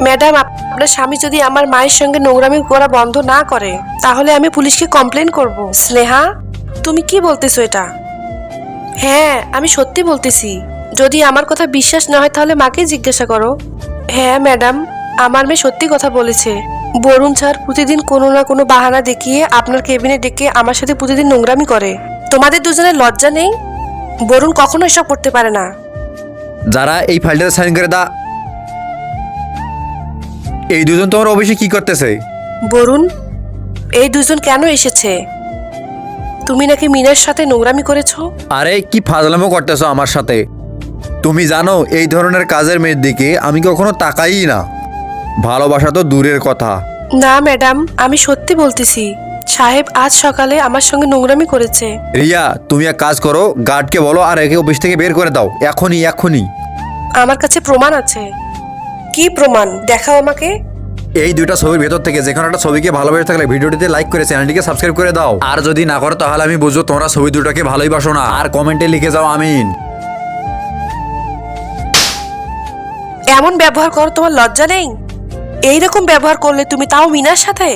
Madam, আপনার স্বামী যদি আমার মায়ের সঙ্গে নোংরামি করা বন্ধ না করে তাহলে আমি পুলিশকে কমপ্লেন করব। স্নেহা, তুমি কি বলতেছো এটা? হ্যাঁ, আমি সত্যি বলতেছি। যদি আমার কথা বিশ্বাস না হয় তাহলে মাকে জিজ্ঞাসা করো। হ্যাঁ ম্যাডাম, আমার মেয়ে সত্যি কথা বলেছে। বরুণ স্যার প্রতিদিন কোনো না কোনো বাহানা দেখিয়ে আপনার কেবিনে ডেকে আমার সাথে প্রতিদিন নোংরামি করে। তোমাদের দুজনের লজ্জা নেই? বরুণ কখনো এসব করতে পারে না। যারা এই ফাইলটাতে সাইন করে দা। এই দুজন তোমার অফিসে কি করতেছে? বরুণ, এই দুজন কেন এসেছে? তুমি নাকি মিনার সাথে নোংরামি করেছো। আরে কি ফাজলামো করতেছো আমার সাথে? তুমি জানো এই ধরনের কাজের মেয়ের দিকে আমি কখনো তাকাই না। ভালোবাসা তো দূরের কথা। না ম্যাডাম, আমি সত্যি বলতেছি। সাহেব আজ সকালে আমার সঙ্গে নোংরামি করেছে। রিয়া, তুমি এক কাজ করো, গার্ডকে বলো আর একে অফিস থেকে বের করে দাও এখনই এখনই। আমার কাছে প্রমাণ আছে। কি প্রমাণ? দেখাও আমাকে। এই দুইটা ছবির ভেতর থেকে যে কোনো একটা ছবিকে ভালোবেসে থাকলে ভিডিওটিতে লাইক করে চ্যানেলটিকে সাবস্ক্রাইব করে দাও। আর যদি না করো তাহলে আমি বুঝবো তোমরা ছবি দুটোকে ভালোই বাসো না। আর কমেন্টে লিখে যাও আমিন। এমন ব্যবহার করো, তোমার লজ্জা নেই? এইরকম ব্যবহার করলে তুমি তাও মিনার সাথে?